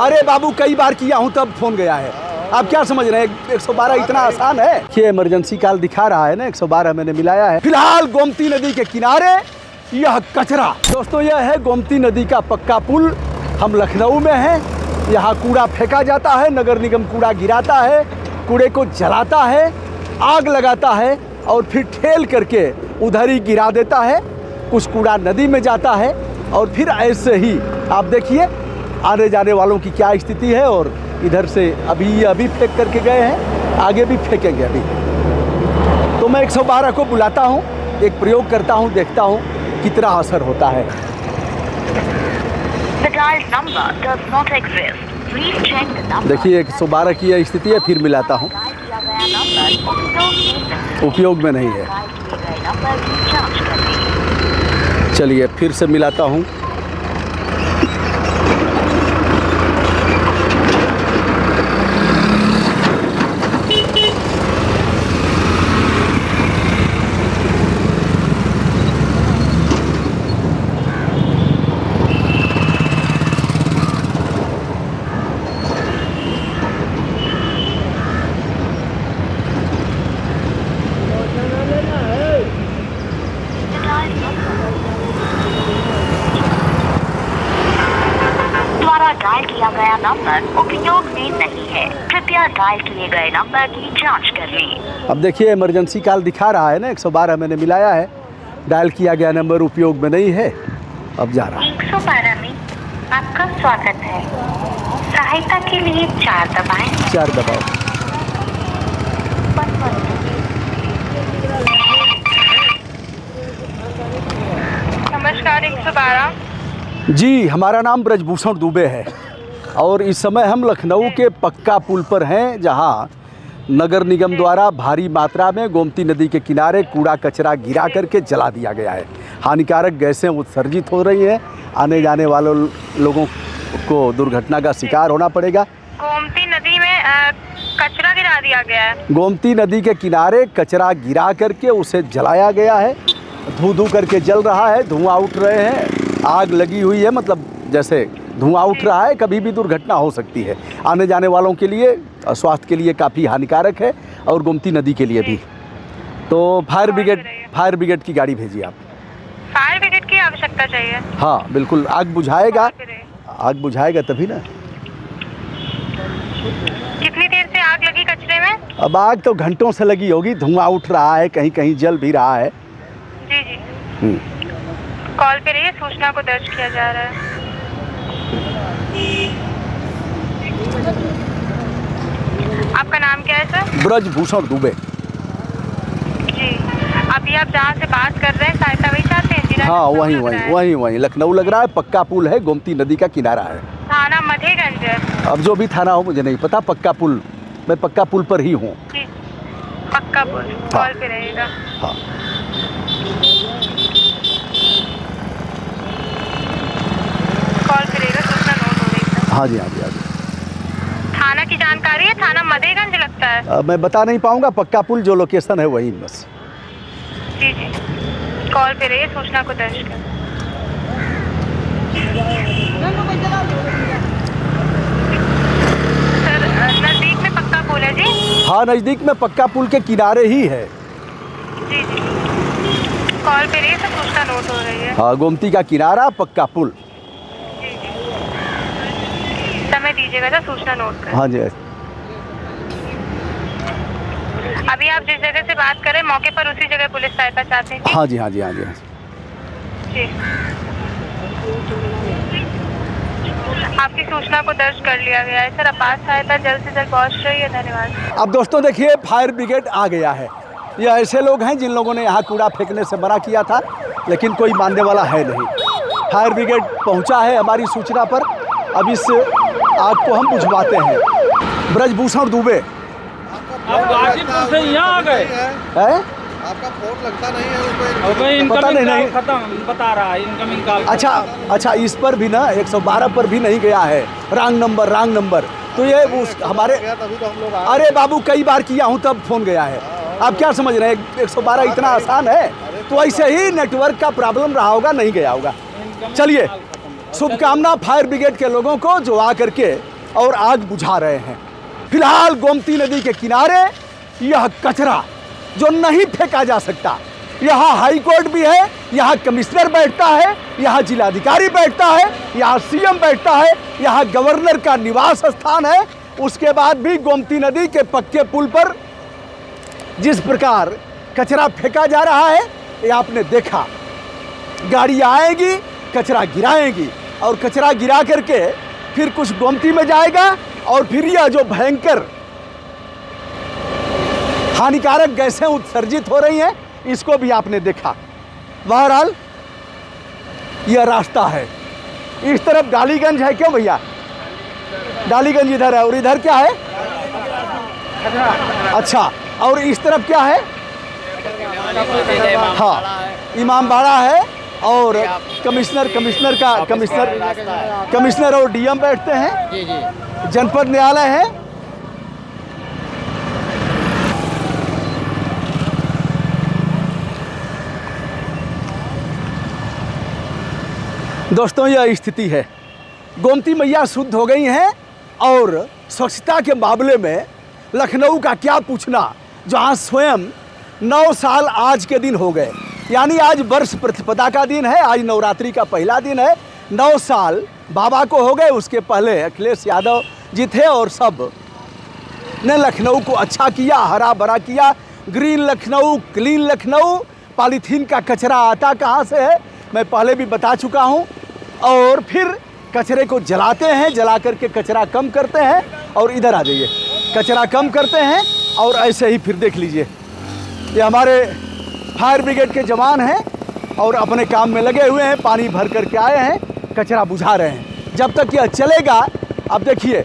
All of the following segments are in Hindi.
अरे बाबू कई बार किया हूँ तब फोन गया है। आप क्या समझ रहे हैं 112 इतना आसान है? ये इमरजेंसी कॉल दिखा रहा है ना, 112 मैंने मिलाया है। फिलहाल गोमती नदी के किनारे यह कचरा, दोस्तों यह है गोमती नदी का पक्का पुल। हम लखनऊ में हैं। यहाँ कूड़ा फेंका जाता है, नगर निगम कूड़ा गिराता है, कूड़े को जलाता है, आग लगाता है और फिर ठेल करके उधर ही गिरा देता है। कुछ कूड़ा नदी में जाता है और फिर ऐसे ही आप देखिए आने जाने वालों की क्या स्थिति है। और इधर से अभी फेंक करके गए हैं, आगे भी फेंकेंगे अभी। तो मैं 112 को बुलाता हूँ, एक प्रयोग करता हूँ, देखता हूँ कितना असर होता है। देखिए 112 की यह स्थिति है, फिर मिलाता हूँ, उपयोग में नहीं है। चलिए फिर से मिलाता हूँ। डायल किया गया नंबर उपयोग में नहीं है, कृपया डायल किए गए नंबर की जांच कर लें। अब देखिए इमरजेंसी कॉल दिखा रहा है ना, 112 मैंने मिलाया है, डायल किया गया नंबर उपयोग में नहीं है, अब जा रहा है। 112 में आपका स्वागत है, सहायता के लिए 4 दबाएं। 4 दबाओ। नमस्कार 112 जी, हमारा नाम ब्रजभूषण दुबे है और इस समय हम लखनऊ के पक्का पुल पर हैं, जहां नगर निगम द्वारा भारी मात्रा में गोमती नदी के किनारे कूड़ा कचरा गिरा करके जला दिया गया है। हानिकारक गैसें उत्सर्जित हो रही हैं, आने जाने वालों लोगों को दुर्घटना का शिकार होना पड़ेगा। गोमती नदी में कचरा गिरा दिया गया है। गोमती नदी के किनारे कचरा गिरा करके उसे जलाया गया है, धू धू करके जल रहा है, धुआं उठ रहे हैं, आग लगी हुई है, मतलब जैसे धुआं उठ रहा है, कभी भी दुर्घटना हो सकती है। आने जाने वालों के लिए, स्वास्थ्य के लिए काफ़ी हानिकारक है और गोमती नदी के लिए भी। तो फायर ब्रिगेड की गाड़ी भेजिए आप। फायर ब्रिगेड की आवश्यकता चाहिए? हाँ बिल्कुल, आग बुझाएगा तभी ना। कितनी देर से आग लगी कचरे में? अब आग तो घंटों से लगी होगी, धुआं उठ रहा है, कहीं कहीं जल भी रहा है। जी कॉल पे रहिए, सूचना को दर्ज किया जा रहा है। आपका नाम क्या है सर? ब्रजभूषण दुबे। जी, अभी आप जहाँ से बात कर रहे हैं सहायता वही चाहते हैं? जिला हाँ वहीं लखनऊ लग रहा है, पक्का पुल है, गोमती नदी का किनारा है। थाना मधेगंज है। अब जो भी थाना हो मुझे नहीं पता, पक्का पुल, मैं पक्का पुल पर ही हूँ। जी पक्का पुल, कॉल पे रहेगा। हाँ कॉल करेगा, सूचना नोट हो रही है। हाँ जी। थाना की जानकारी है? थाना मधेगंज लगता है। मैं बता नहीं पाऊंगा, पक्का पुल जो लोकेशन है वही बस। जी कॉल पे रहिए, सूचना को दर्ज कर। सर नजदीक में पक्का पुल है जी? हाँ नज़दीक में पक्का पुल के किनारे ही है। जी कॉल पे रहिए, सब सूचना नोट हो रही है। हाँ गोमती का किनारा, पक्का पुल। समय दीजिएगा सर, सूचना नोट कर। हाँ जी। अभी आप जिस जगह से बात करें मौके पर उसी जगह पुलिस सहायता चाहते हैं? हाँ जी। जी आपकी सूचना को दर्ज कर लिया गया है सर, आपात सहायता जल्द से जल्द पहुंच रही है। धन्यवाद। अब दोस्तों देखिए फायर ब्रिगेड आ गया है। ये ऐसे लोग हैं जिन लोगों ने यहाँ कूड़ा फेंकने से मना किया था, लेकिन कोई मानने वाला है नहीं। फायर ब्रिगेड पहुँचा है हमारी सूचना पर, अब इस आग को हम बुझवाते हैं। ब्रजभूषण दुबे, आप गाजीपुर से यहाँ आ गए है? आपका फोन लगता नहीं है, इनकमिंग कॉल खत्म बता रहा है, इनकमिंग कॉल। अच्छा इस पर भी ना 112 पर भी नहीं गया है, रॉन्ग नंबर। तो ये उस हमारे, तभी तो हम लोग अरे बाबू कई बार किया हूँ तब फोन गया है। आप क्या समझ रहे हैं 112 इतना आसान है? तो ऐसे ही नेटवर्क का प्रॉब्लम रहा होगा, नहीं गया होगा। चलिए शुभकामना फायर ब्रिगेड के लोगों को जो आ करके और आग बुझा रहे हैं। फिलहाल गोमती नदी के किनारे यह कचरा जो नहीं फेंका जा सकता, यहाँ हाई कोर्ट भी है, यहाँ कमिश्नर बैठता है, यहाँ जिलाधिकारी बैठता है, यहाँ सीएम बैठता है, यहाँ गवर्नर का निवास स्थान है। उसके बाद भी गोमती नदी के पक्के पुल पर जिस प्रकार कचरा फेंका जा रहा है, ये आपने देखा। गाड़ी आएगी, कचरा गिराएगी और कचरा गिरा करके फिर कुछ गोमती में जाएगा और फिर यह जो भयंकर हानिकारक गैसें उत्सर्जित हो रही हैं, इसको भी आपने देखा। बहरहाल यह रास्ता है। इस तरफ डालीगंज है, क्यों भैया? डालीगंज इधर है और इधर क्या है? अच्छा, और इस तरफ क्या है? हाँ, इमामबाड़ा है और कमिश्नर और डीएम बैठते हैं। जनपद न्यायालय है। दोस्तों, यह स्थिति है। गोमती मैया शुद्ध हो गई हैं और स्वच्छता के मामले में लखनऊ का क्या पूछना, जहां स्वयं 9 साल आज के दिन हो गए, यानी आज वर्ष प्रतिपदा का दिन है, आज नवरात्रि का पहला दिन है। 9 साल बाबा को हो गए। उसके पहले अखिलेश यादव जी थे और सब ने लखनऊ को अच्छा किया, हरा भरा किया। Green Lucknow, clean Lucknow. Polythene का कचरा आता कहाँ से है, मैं पहले भी बता चुका हूँ। और फिर कचरे को जलाते हैं, जला करके कचरा कम करते हैं। और इधर आ जाइए, कचरा कम करते हैं और ऐसे ही फिर देख लीजिए, ये हमारे फायर ब्रिगेड के जवान हैं और अपने काम में लगे हुए हैं। पानी भर करके आए हैं, कचरा बुझा रहे हैं। जब तक यह चलेगा, अब देखिए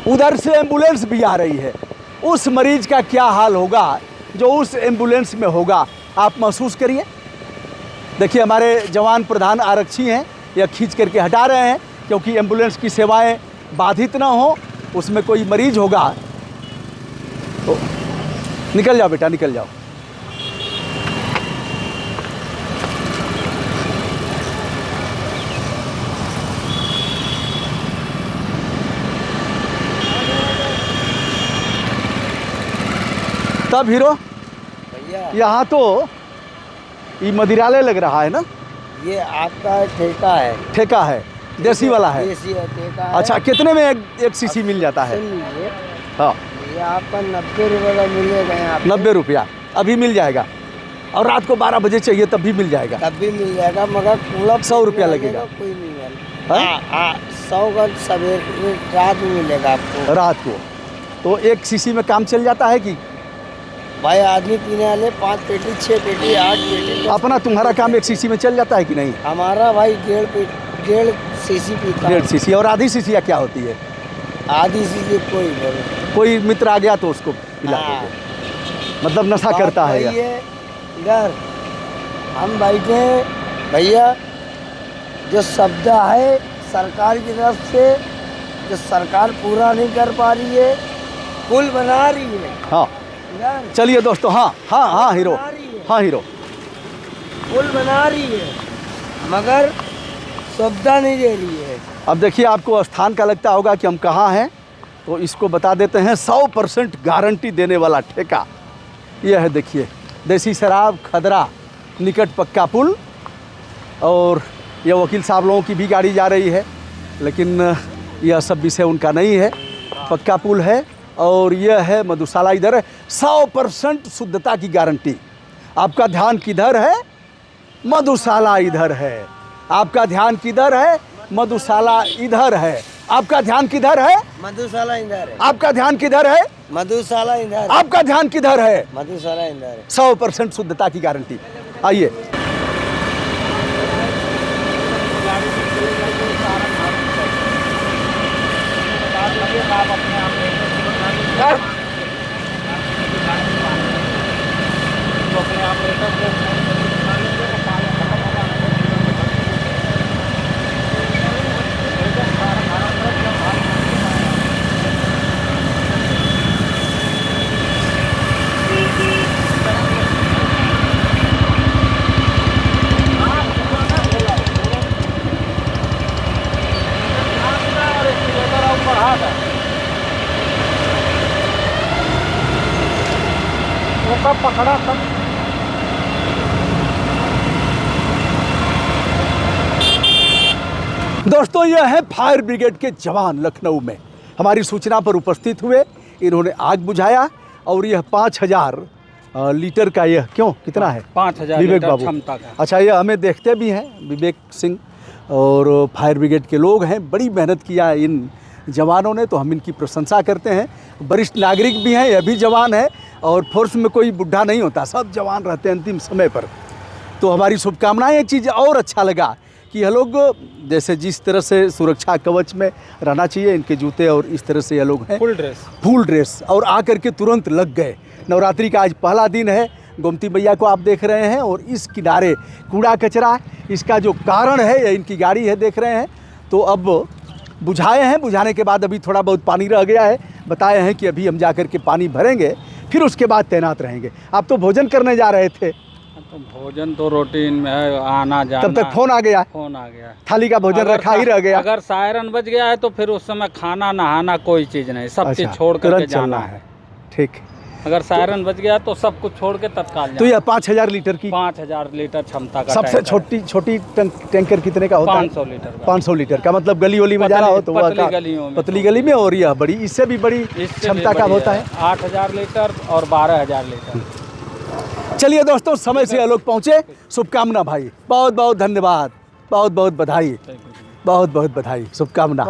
उधर से एम्बुलेंस भी आ रही है। उस मरीज का क्या हाल होगा जो उस एम्बुलेंस में होगा, आप महसूस करिए। देखिए हमारे जवान प्रधान आरक्षी हैं, यह खींच करके हटा रहे हैं क्योंकि एम्बुलेंस की सेवाएं बाधित ना हो। उसमें कोई मरीज होगा तो निकल जाओ बेटा, निकल जाओ। तब हीरो भैया, यहाँ तो ये मदिरालय लग रहा है ना? ये आपका ठेका है। ठेका है, देसी वाला है। देसी है, ठेका है। अच्छा, कितने में एक सीसी मिल जाता है? सुन लीजिए, हाँ, ये आपका 90 रुपये का मिलेगा यहाँ पे। 90 रुपया अभी मिल जाएगा। और रात को 12 बजे चाहिए तब भी मिल जाएगा। तब भी मिल जाएगा, मगर पूरा 100 रुपया लगेगा। कोई नहीं है। हाँ? हाँ, 100 का सवेरे रात में मिलेगा आपको। रात को तो एक सीसी में काम चल जाता है कि भाई आदमी पीने वाले 5 पेटी, 6 पेटी, 8 पेटी। अपना तुम्हारा काम एक सीसी में चल जाता है कि नहीं? हमारा भाई 1.5 सीसी पीता। 1.5 सीसी। और आधी सीसी क्या होती है? आधी सीसी कोई कोई मित्र आ गया तो उसको पिला हाँ। दोगे, मतलब नशा करता है भाई यह। ये इधर हम बैठे हैं भैया, जो शब्द है सरकार की तरफ से, जो सरकार पूरा नहीं कर पा रही है, पुल बना रही है। हाँ, इधर चलिए दोस्तों। हाँ हाँ हाँ हीरो, हाँ हीरो, पुल बना रही है मगर सुविधा नहीं दे रही है। अब देखिए आपको स्थान का लगता होगा कि हम कहाँ हैं, तो इसको बता देते हैं। 100% गारंटी देने वाला ठेका यह है। देखिए, देसी शराब, खदरा, निकट पक्का पुल। और यह वकील साहब लोगों की भी गाड़ी जा रही है, लेकिन यह सब विषय उनका नहीं है। पक्का पुल है और यह है मधुशाला इधर है। 100% शुद्धता की गारंटी। आपका ध्यान किधर है? मधुशाला इधर है। आपका ध्यान किधर है? मधुशाला इधर है। आपका ध्यान किधर है? मधुशाला इधर है। आपका ध्यान किधर है? मधुशाला इधर। आपका ध्यान किधर है? मधुशाला इधर है। 100% शुद्धता की गारंटी। आइए। सब पकड़ा सब। दोस्तों यह है फायर ब्रिगेड के जवान लखनऊ में हमारी सूचना पर उपस्थित हुए, इन्होंने आग बुझाया और यह 5000 लीटर का यह क्यों कितना है 5000 विवेक लीटर बाबू क्षमता का। अच्छा, ये हमें देखते भी हैं विवेक सिंह और फायर ब्रिगेड के लोग हैं, बड़ी मेहनत किया है इन जवानों ने, तो हम इनकी प्रशंसा करते हैं। वरिष्ठ नागरिक भी हैं, यह भी जवान है और फोर्स में कोई बुढ़ा नहीं होता, सब जवान रहते हैं अंतिम समय पर। तो हमारी शुभकामनाएं। एक चीज़ और अच्छा लगा कि यह लोग जैसे जिस तरह से सुरक्षा कवच में रहना चाहिए, इनके जूते और इस तरह से यह लोग हैं फुल ड्रेस और आकर के तुरंत लग गए। नवरात्रि का आज पहला दिन है, गोमती मैया को आप देख रहे हैं और इस किनारे कूड़ा कचरा, इसका जो कारण है यह इनकी गाड़ी है, देख रहे हैं। तो अब बुझाए हैं, बुझाने के बाद अभी थोड़ा बहुत पानी रह गया है, बताए हैं कि अभी हम जाकर के पानी भरेंगे फिर उसके बाद तैनात रहेंगे। आप तो भोजन करने जा रहे थे? तो भोजन तो रूटीन में है, आना जाना। तब तक फोन आ गया? फोन आ गया, थाली का भोजन रखा ही रह गया। अगर सायरन बज गया है तो फिर उस समय खाना नहाना कोई चीज़ नहीं, सब चीज़ छोड़ करके तुरंत जाना चलना है। ठीक। अगर सायरन बज गया तो सब कुछ छोड़ के तत्काल जाना। तो यह 5000 लीटर की 5000 लीटर क्षमता का सबसे छोटी टैंकर कितने का होता है? 500 लीटर का। 500 लीटर का, मतलब गली वली में जाना हो तो वह पतली गली में, और यह बड़ी इससे भी बड़ी क्षमता का होता है 8000 लीटर और 12000 लीटर। चलिए दोस्तों, समय से यह लोग पहुँचे, शुभकामना भाई, बहुत बहुत धन्यवाद, बहुत बहुत बधाई, बहुत बहुत बधाई, शुभकामना।